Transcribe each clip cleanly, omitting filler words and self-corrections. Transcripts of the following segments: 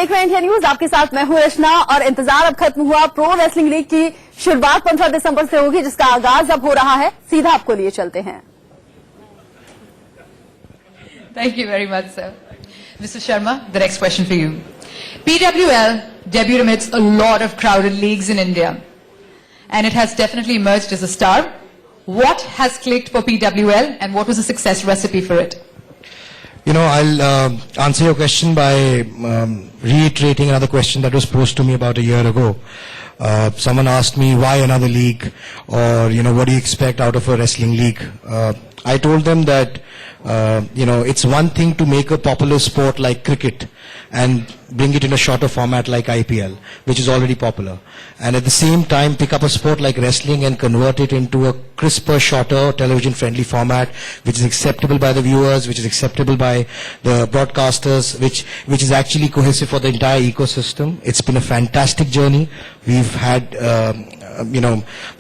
देख रहे हैं इंडिया न्यूज, आपके साथ मैं हूं रचना। और इंतजार अब खत्म हुआ। प्रो रेसलिंग लीग की शुरुआत 15 दिसंबर से होगी, जिसका आगाज अब हो रहा है। सीधा आपको लिए चलते हैं। Thank you very much, sir. Mr. Sharma, the next question for you. PWL debuted amidst a lot of crowded leagues in India, and it has definitely emerged as a star. What has clicked for PWL, and what was the success recipe for it? You know, I'll answer your question by reiterating another question that was posed to me about a year ago. Someone asked me why another league, or what do you expect out of a wrestling league? I told them that it's one thing to make a popular sport like cricket and bring it in a shorter format like IPL, which is already popular, and at the same time pick up a sport like wrestling and convert it into a crisper, shorter, television-friendly format, which is acceptable by the viewers, which is acceptable by the broadcasters, which is actually cohesive for the entire ecosystem. It's been a fantastic journey. We've had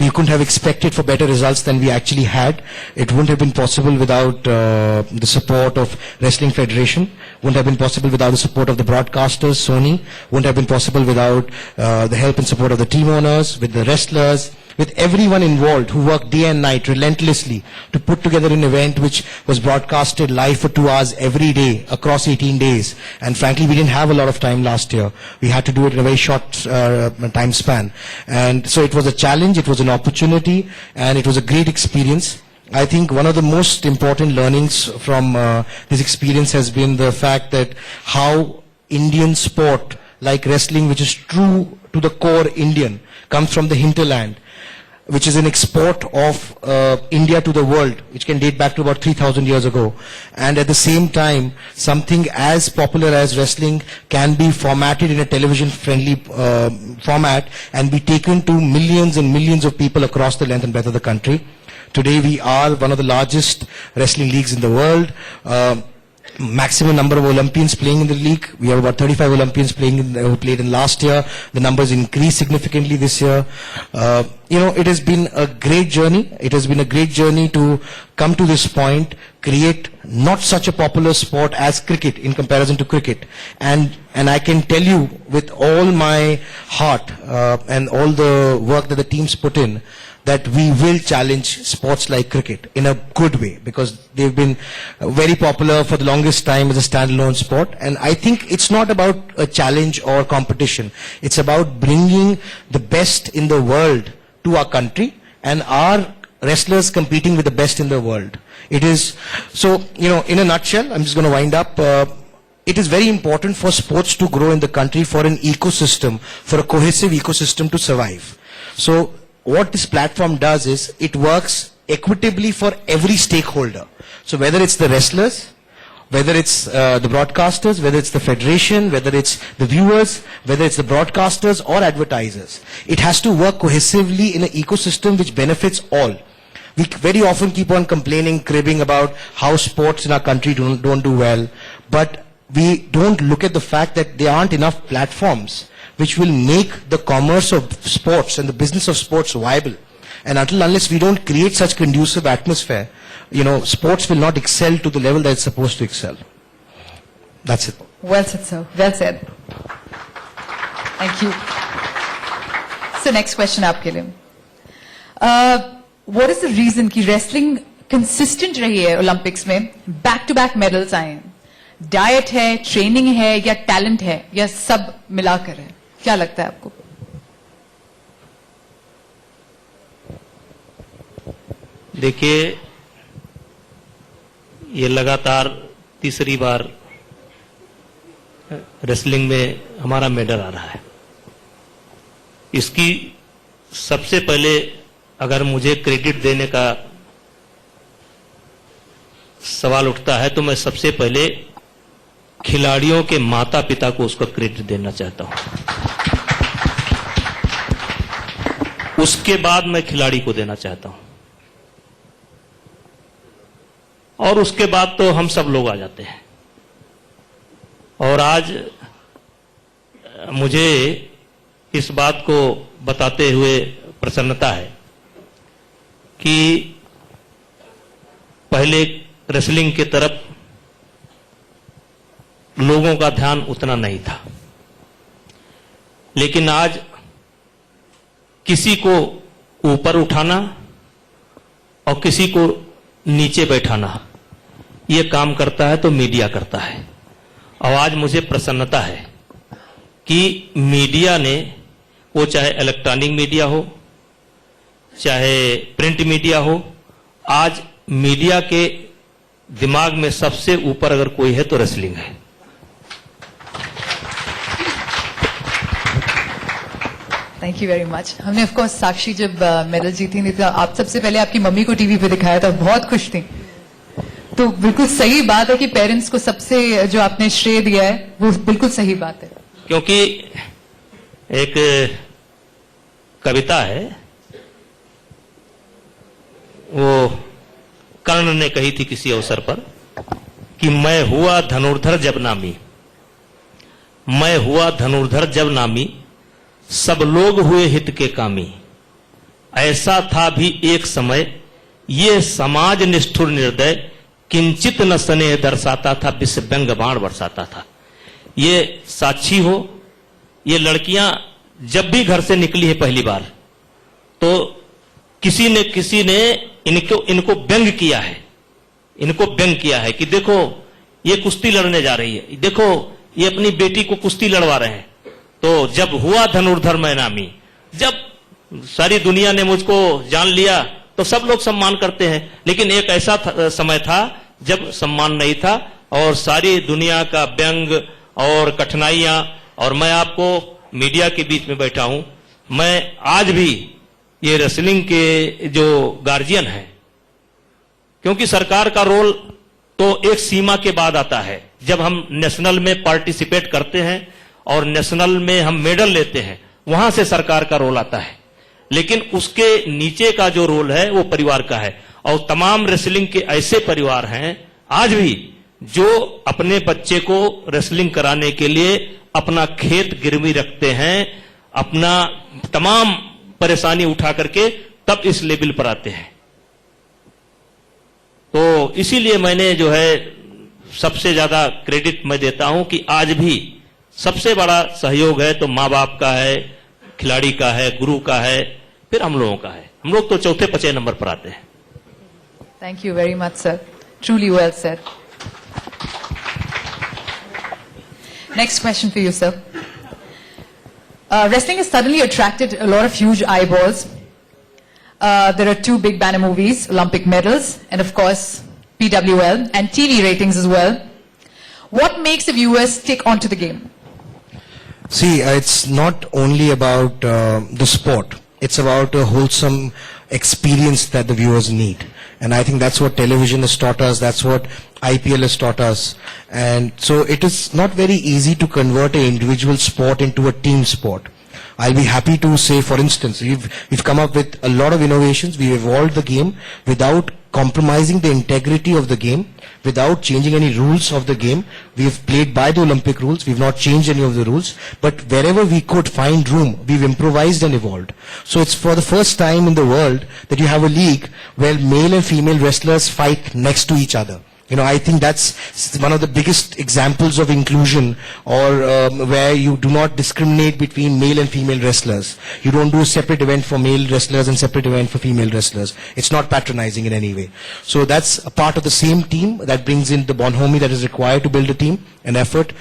we couldn't have expected for better results than we actually had. It wouldn't have been possible without the support of Wrestling Federation, wouldn't have been possible without the support of the broadcasters, Sony, wouldn't have been possible without the help and support of the team owners, with the wrestlers, with everyone involved who worked day and night relentlessly to put together an event which was broadcasted live for 2 hours every day across 18 days. And frankly, we didn't have a lot of time last year. We had to do it in a very short time span. And so it was a challenge, it was an opportunity, and it was a great experience. I think one of the most important learnings from this experience has been the fact that how Indian sport like wrestling, which is true to the core Indian, comes from the hinterland, which is an export of India to the world, which can date back to about 3,000 years ago. And at the same time, something as popular as wrestling can be formatted in a television-friendly format and be taken to millions and millions of people across the length and breadth of the country. Today we are one of the largest wrestling leagues in the world. Maximum number of Olympians playing in the league. We have about 35 Olympians who played in last year. The numbers increased significantly this year. It has been a great journey. It has been a great journey to come to this point, create not such a popular sport as cricket in comparison to cricket. And I can tell you with all my heart and all the work that the teams put in, that we will challenge sports like cricket in a good way, because they've been very popular for the longest time as a standalone sport. And I think it's not about a challenge or competition. It's about bringing the best in the world to our country and our wrestlers competing with the best in the world. It is, so, in a nutshell, I'm just going to wind up. It is very important for sports to grow in the country, for an ecosystem, for a cohesive ecosystem to survive. So, what this platform does is it works equitably for every stakeholder. So whether it's the wrestlers, whether it's the broadcasters, whether it's the federation, whether it's the viewers, whether it's the broadcasters or advertisers, it has to work cohesively in an ecosystem which benefits all. We very often keep on complaining, cribbing about how sports in our country don't do well, but we don't look at the fact that there aren't enough platforms which will make the commerce of sports and the business of sports viable. And unless we don't create such conducive atmosphere, sports will not excel to the level that it's supposed to excel. That's it. Well said, sir. Well said. Thank you. So next question आपके लिए. What is the reason कि wrestling consistent रही है Olympics में, back-to-back medals आए हैं? Diet है, training है, या talent है, या सब मिलाकर है? क्या लगता है आपको? देखिए, ये लगातार तीसरी बार रेसलिंग में हमारा मेडल आ रहा है. इसकी सबसे पहले अगर मुझे क्रेडिट देने का सवाल उठता है तो मैं सबसे पहले खिलाड़ियों के माता पिता को उसका क्रेडिट देना चाहता हूं. उसके बाद मैं खिलाड़ी को देना चाहता हूं, और उसके बाद तो हम सब लोग आ जाते हैं. और आज मुझे इस बात को बताते हुए प्रसन्नता है कि पहले रेसलिंग की तरफ लोगों का ध्यान उतना नहीं था, लेकिन आज किसी को ऊपर उठाना और किसी को नीचे बैठाना ये काम करता है तो मीडिया करता है। और आज मुझे प्रसन्नता है कि मीडिया ने, वो चाहे इलेक्ट्रॉनिक मीडिया हो चाहे प्रिंट मीडिया हो, आज मीडिया के दिमाग में सबसे ऊपर अगर कोई है तो रेसलिंग है। Thank you very much. हमने ऑफ कोर्स साक्षी जब मेडल जीती नहीं तो आप सबसे पहले आपकी मम्मी को टीवी पे दिखाया था, बहुत खुश थी। तो बिल्कुल सही बात है कि पेरेंट्स को सबसे जो आपने श्रेय दिया है वो बिल्कुल सही बात है। क्योंकि एक कविता है, वो कर्ण ने कही थी किसी अवसर पर कि मैं हुआ धनुर्धर जब नामी, मैं हुआ धनुर्धर जब नामी, सब लोग हुए हित के कामी। ऐसा था भी एक समय, ये समाज निष्ठुर निर्दय, किंचित न स्नेह दर्शाता था, विष व्यंग बाण बरसाता था। ये साक्षी हो, ये लड़कियां जब भी घर से निकली है पहली बार तो किसी ने इनको व्यंग किया है, इनको व्यंग किया है कि देखो ये कुश्ती लड़ने जा रही है, देखो ये अपनी बेटी को कुश्ती लड़वा रहे हैं। तो जब हुआ धनुर्धर मैं नामी, जब सारी दुनिया ने मुझको जान लिया तो सब लोग सम्मान करते हैं, लेकिन एक ऐसा समय था जब सम्मान नहीं था और सारी दुनिया का व्यंग और कठिनाइयां, और मैं आपको मीडिया के बीच में बैठा हूं, मैं आज भी ये रेसलिंग के जो गार्जियन हैं, क्योंकि सरकार का रोल तो एक सीमा के बाद आता है, जब हम नेशनल में पार्टिसिपेट करते हैं और नेशनल में हम मेडल लेते हैं, वहां से सरकार का रोल आता है। लेकिन उसके नीचे का जो रोल है वो परिवार का है, और तमाम रेसलिंग के ऐसे परिवार हैं आज भी जो अपने बच्चे को रेसलिंग कराने के लिए अपना खेत गिरवी रखते हैं, अपना तमाम परेशानी उठा करके तब इस लेवल पर आते हैं। तो इसीलिए मैंने जो है सबसे ज्यादा क्रेडिट मैं देता हूं कि आज भी सबसे बड़ा सहयोग है तो माँ बाप का है, खिलाड़ी का है, गुरु का है, फिर हम लोगों का है। हम लोग तो चौथे पचे नंबर पर आते हैं। Thank you very much sir, truly well said. Next question for you, sir. Wrestling has suddenly attracted a lot of huge eyeballs. There are 2 big banner movies, Olympic medals, and of course, PWL, and TV ratings as well. What makes the viewers stick onto the game? See, it's not only about the sport. It's about a wholesome experience that the viewers need. And I think that's what television has taught us. That's what IPL has taught us. And so it is not very easy to convert an individual sport into a team sport. I'll be happy to say, for instance, we've come up with a lot of innovations. We've evolved the game without compromising the integrity of the game, without changing any rules of the game. We've played by the Olympic rules. We've not changed any of the rules. But wherever we could find room, we've improvised and evolved. So it's for the first time in the world that you have a league where male and female wrestlers fight next to each other. You know, I think that's one of the biggest examples of inclusion, or where you do not discriminate between male and female wrestlers. You don't do a separate event for male wrestlers and separate event for female wrestlers. It's not patronizing in any way. So that's a part of the same team that brings in the bonhomie that is required to build a team, an effort.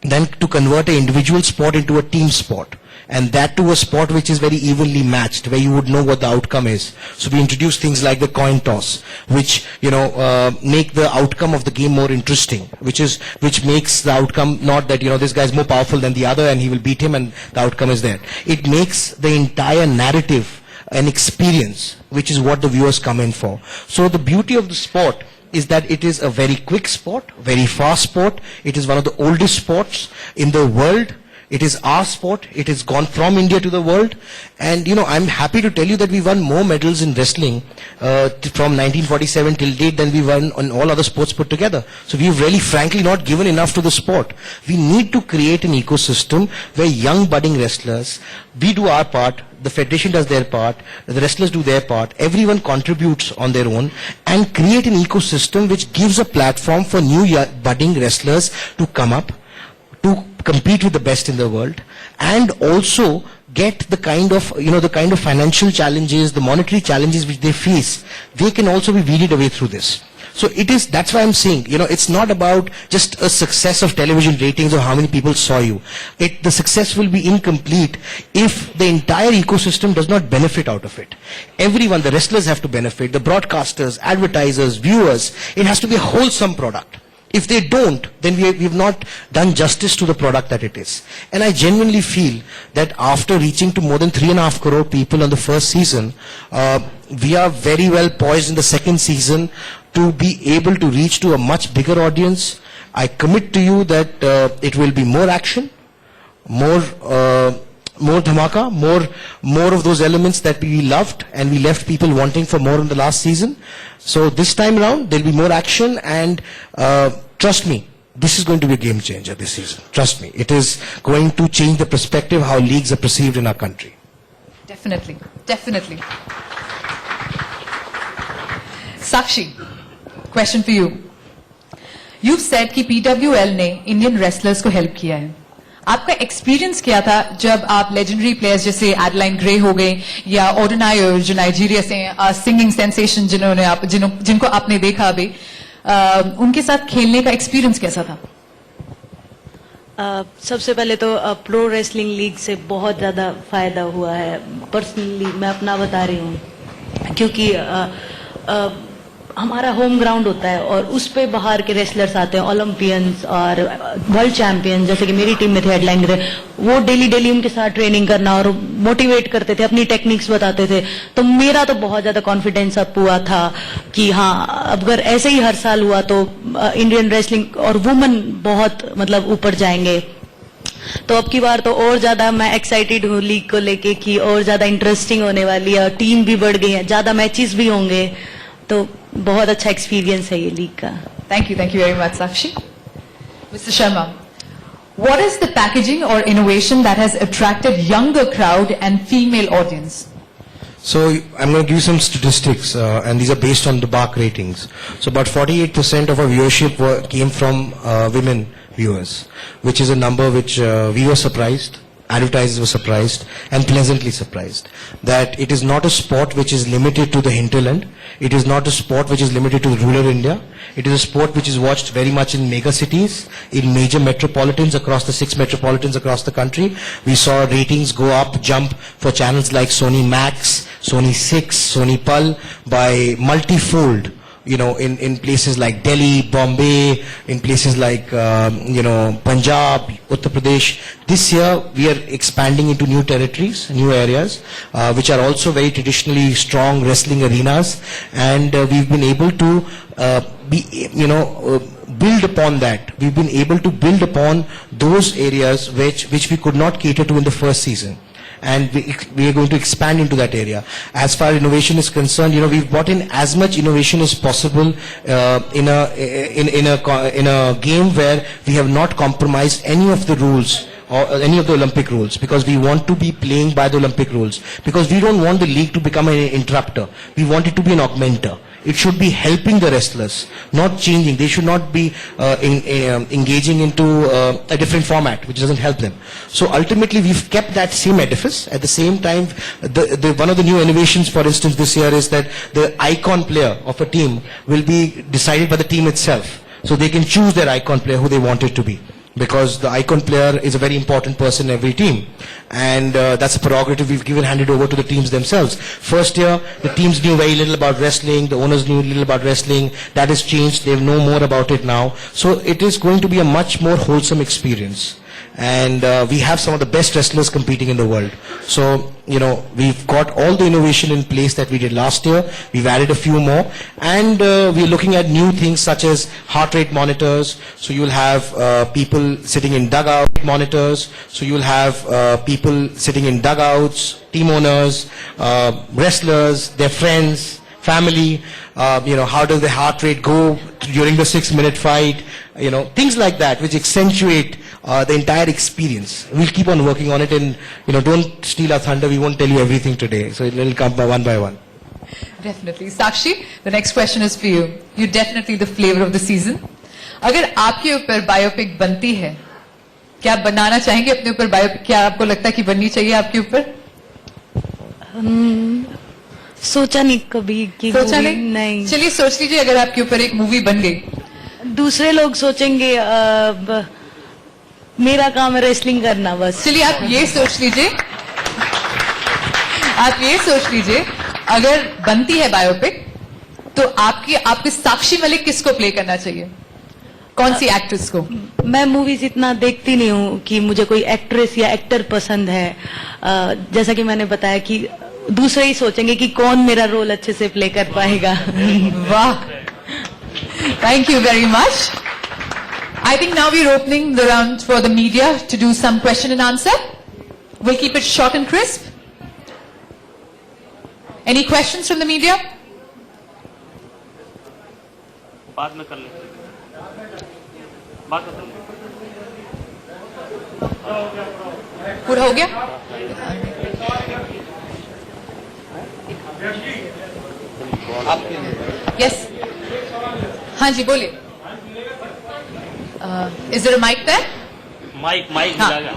Then to convert an individual sport into a team sport. And that to a sport which is very evenly matched, where you would know what the outcome is. So we introduce things like the coin toss, which, you know, make the outcome of the game more interesting, which makes the outcome not that, you know, this guy's more powerful than the other and he will beat him and the outcome is there. It makes the entire narrative an experience, which is what the viewers come in for. So the beauty of the sport is that it is a very quick sport, very fast sport. It is one of the oldest sports in the world. It is our sport. It has gone from India to the world. And, you know, I'm happy to tell you that we won more medals in wrestling from 1947 till date than we won on all other sports put together. So we've really, frankly, not given enough to the sport. We need to create an ecosystem where young budding wrestlers, we do our part, the federation does their part, the wrestlers do their part, everyone contributes on their own, and create an ecosystem which gives a platform for new budding wrestlers to come up, to compete with the best in the world, and also get the kind of, the kind of financial challenges, the monetary challenges which they face, they can also be weeded away through this. So that's why I'm saying, it's not about just a success of television ratings or how many people saw you. The success will be incomplete if the entire ecosystem does not benefit out of it. Everyone, the wrestlers have to benefit, the broadcasters, advertisers, viewers. It has to be a wholesome product. If they don't, then we've not done justice to the product that it is. And I genuinely feel that after reaching to more than 3.5 crore people on the first season, we are very well poised in the second season to be able to reach to a much bigger audience. I commit to you that it will be more action, more dhamaka, more of those elements that we loved and we left people wanting for more in the last season. So this time around, there'll be more action, and trust me, this is going to be a game changer this season. Trust me, it is going to change the perspective how leagues are perceived in our country. Definitely, definitely. Sakshi, question for you. You've said कि PWL ने Indian wrestlers को help किया है. आपका experience क्या था जब आप लेजेंडरी प्लेयर्स जैसे एडलाइन ग्रे हो गए या ओडनायो जो नाइजीरिया से सिंगिंग सेंसेशन जिनको आपने देखा अभी, उनके साथ खेलने का एक्सपीरियंस कैसा था? सबसे पहले तो प्रो रेसलिंग लीग से बहुत ज़्यादा फायदा हुआ है. पर्सनली मैं अपना बता रही हूँ, क्योंकि हमारा होम ग्राउंड होता है और उस पे बाहर के रेसलर्स आते हैं, ओलंपियंस और वर्ल्ड चैंपियन, जैसे कि मेरी टीम में थे हेडलाइन थे. वो डेली उनके साथ ट्रेनिंग करना और मोटिवेट करते थे, अपनी टेक्निक्स बताते थे. तो मेरा तो बहुत ज्यादा कॉन्फिडेंस अप हुआ था कि हाँ, अगर ऐसे ही हर साल हुआ तो इंडियन रेसलिंग और वुमेन बहुत ऊपर जाएंगे. तो अब की बार तो और ज्यादा मैं एक्साइटेड हूँ लीग को लेके कि और ज्यादा इंटरेस्टिंग होने वाली है. टीम भी बढ़ गई है, ज्यादा मैचेस भी होंगे, तो बहुत अच्छा एक्सपीरियंस है ये लीग का. Thank you very much, Sakshi. Mr. Sharma, what is the packaging or innovation that has attracted younger crowd and female audience? So I'm going to give you some statistics, and these are based on the BARC ratings. So about 48% of our viewership came from women viewers, which is a number which we were surprised. Advertisers were surprised and pleasantly surprised that it is not a sport which is limited to the hinterland. It is not a sport which is limited to rural India. It is a sport which is watched very much in mega cities, in major metropolitans across the 6 metropolitans across the country. We saw ratings go up, jump for channels like Sony Max, Sony 6, Sony Pal by multifold. In places like Delhi, Bombay, in places like, Punjab, Uttar Pradesh. This year, we are expanding into new territories, new areas, which are also very traditionally strong wrestling arenas. And we've been able to build upon that. We've been able to build upon those areas which we could not cater to in the first season. And we are going to expand into that area. As far as innovation is concerned, we've brought in as much innovation as possible in a game where we have not compromised any of the rules or any of the Olympic rules, because we want to be playing by the Olympic rules, because we don't want the league to become an interrupter. We want it to be an augmenter. It should be helping the wrestlers, not changing. They should not be engaging into a different format, which doesn't help them. So ultimately, we've kept that same edifice. At the same time, one of the new innovations, for instance, this year is that the icon player of a team will be decided by the team itself. So they can choose their icon player who they want it to be, because the icon player is a very important person in every team. And that's a prerogative we've handed over to the teams themselves. First year, the teams knew very little about wrestling, the owners knew little about wrestling. That has changed, they know more about it now. So it is going to be a much more wholesome experience. And we have some of the best wrestlers competing in the world. So, we've got all the innovation in place that we did last year. We've added a few more. And we're looking at new things such as heart rate monitors. So you'll have people sitting in dugout monitors. So you'll have people sitting in dugouts, team owners, wrestlers, their friends, family. How does the heart rate go during the 6-minute fight? Things like that, which accentuate the entire experience. We'll keep on working on it, and don't steal our thunder. We won't tell you everything today, so it'll come one by one. Definitely. Sakshi, the next question is for you. You're definitely the flavor of the season. अगर आपके ऊपर biopic बनती है, क्या आप बनाना चाहेंगे अपने ऊपर बायोपिक? क्या आपको लगता है कि बननी चाहिए आपके ऊपर? सोचा नहीं कभी कि सोचा मूवी- नहीं? चलिए सोच लीजिए, अगर आपके ऊपर एक मूवी बन गई। दूसरे लोग सोचेंगे मेरा काम है रेसलिंग करना बस। चलिए आप ये सोच लीजिए, आप ये सोच लीजिए, अगर बनती है बायोपिक तो आपके साक्षी मलिक किसको प्ले करना चाहिए? कौन सी एक्ट्रेस को? मैं मूवीज इतना देखती नहीं हूँ कि मुझे कोई एक्ट्रेस या एक्टर पसंद है। जैसा कि मैंने बताया कि दूसरे ही सोचेंगे कि कौन मेरा रोल अच्छे से प्ले कर पाएगा। वाह, thank you very much. I think now we're opening the round for the media to do some question and answer. We'll keep it short and crisp. Any questions from the media? बाद में कर लेंगे, बाद में कर लेंगे। पूरा हो गया? Yes. हाँ जी, बोलिए। Is there a mic there? Mic हाँ। मिलागा।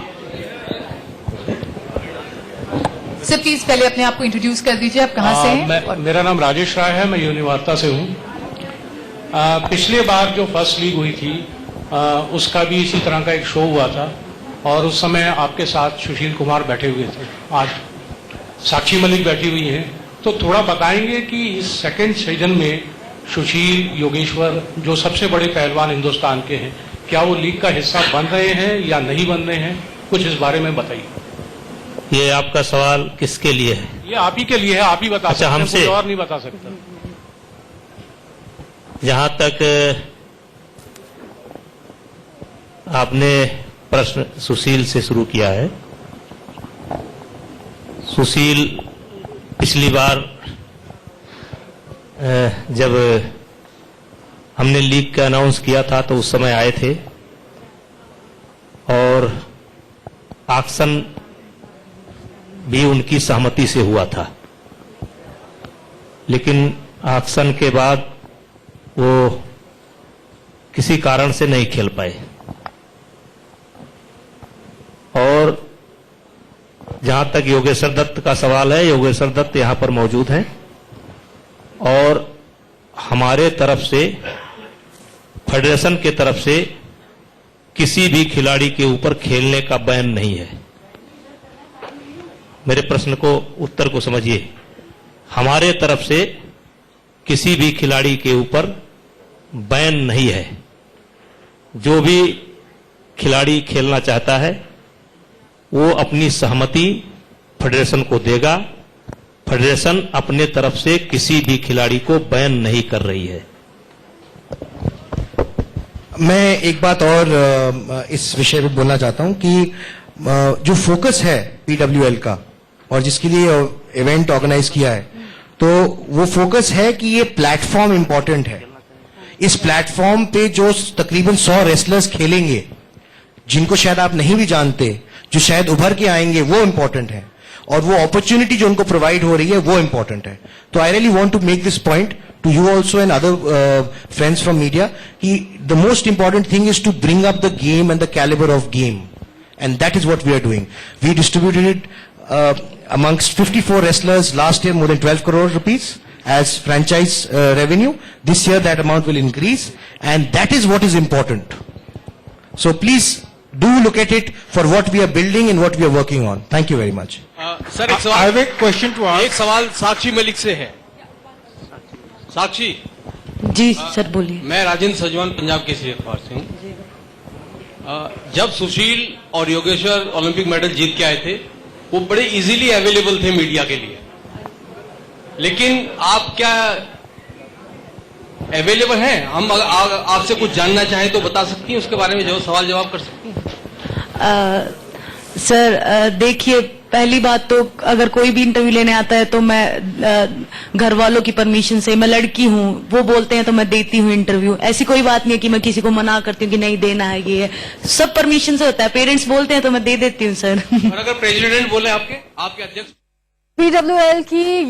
सर प्लीज पहले अपने आप को इंट्रोड्यूस कर दीजिए, आप कहाँ से हैं? मेरा नाम राजेश राय है, मैं यूनिवार्ता से हूँ। पिछले बार जो फर्स्ट लीग हुई थी उसका भी इसी तरह का एक शो हुआ था और उस समय आपके साथ सुशील कुमार बैठे हुए थे, आज साक्षी मलिक बैठी हुई हैं। तो थोड़ा बताएंगे कि इस सेकंड सीजन में सुशील, योगेश्वर जो सबसे बड़े पहलवान हिंदुस्तान के हैं, क्या वो लीग का हिस्सा बन रहे हैं या नहीं बन रहे हैं, कुछ इस बारे में बताइए। ये आपका सवाल किसके लिए है? ये आप ही के लिए है, आप ही बता अच्छा, सकते हैं, हमसे? कोई और नहीं बता सकता। जहां तक आपने प्रश्न सुशील से शुरू किया है, सुशील पिछली बार जब हमने लीग का अनाउंस किया था तो उस समय आए थे और ऑक्शन भी उनकी सहमति से हुआ था, लेकिन ऑक्शन के बाद वो किसी कारण से नहीं खेल पाए। और जहां तक योगेश्वर दत्त का सवाल है, योगेश्वर दत्त यहां पर मौजूद हैं और हमारे तरफ से, फेडरेशन के तरफ से किसी भी खिलाड़ी के ऊपर खेलने का बैन नहीं है। मेरे प्रश्न को, उत्तर को समझिए। हमारे तरफ से किसी भी खिलाड़ी के ऊपर बैन नहीं है। जो भी खिलाड़ी खेलना चाहता है वो अपनी सहमति फेडरेशन को देगा। फेडरेशन अपने तरफ से किसी भी खिलाड़ी को बैन नहीं कर रही है। मैं एक बात और इस विषय पे बोलना चाहता हूं कि जो फोकस है पीडब्ल्यूएल का और जिसके लिए इवेंट ऑर्गेनाइज किया है, तो वो फोकस है कि ये प्लेटफॉर्म इंपॉर्टेंट है। इस प्लेटफॉर्म पे जो तकरीबन 100 रेसलर्स खेलेंगे, जिनको शायद आप नहीं भी जानते, जो शायद उभर के आएंगे, वो इंपॉर्टेंट है। और वो अपॉर्चुनिटी जो उनको प्रोवाइड हो रही है वो इंपॉर्टेंट है। तो I really want to make this point to you also and other friends from media, the most important thing is to bring up the game and the caliber of game, and that is what we are doing. We distributed it amongst 54 wrestlers last year, more than 12 crore rupees as franchise revenue. This year that amount will increase, and that is what is important. So please do look at it for what we are building and what we are working on. Thank you very much. Sir एक सवाल, I have a question to ask. एक सवाल साक्षी मलिक से है। साक्षी जी sir बोलिए। मैं राजेंद्र सजवान पंजाब केसरी अखबार से हूँ। जब सुशील और योगेश्वर ओलंपिक मेडल जीत के आए थे, वो बड़े इजीली अवेलेबल थे मीडिया के लिए, लेकिन आप क्या अवेलेबल हैं? हम आपसे कुछ जानना चाहें तो बता सकती हैं, उसके बारे में जो सवाल जवाब कर सकती हैं। सर देखिए, पहली बात तो अगर कोई भी इंटरव्यू लेने आता है तो मैं घर वालों की परमिशन से, मैं लड़की हूँ, वो बोलते हैं तो मैं देती हूँ इंटरव्यू। ऐसी कोई बात नहीं है कि मैं किसी को मना करती हूँ कि नहीं देना है, ये है सब परमिशन से होता है। पेरेंट्स बोलते हैं तो मैं दे देती हूँ सर। और अगर प्रेसिडेंट बोले, आपके अध्यक्ष पीडब्ल्यूएल की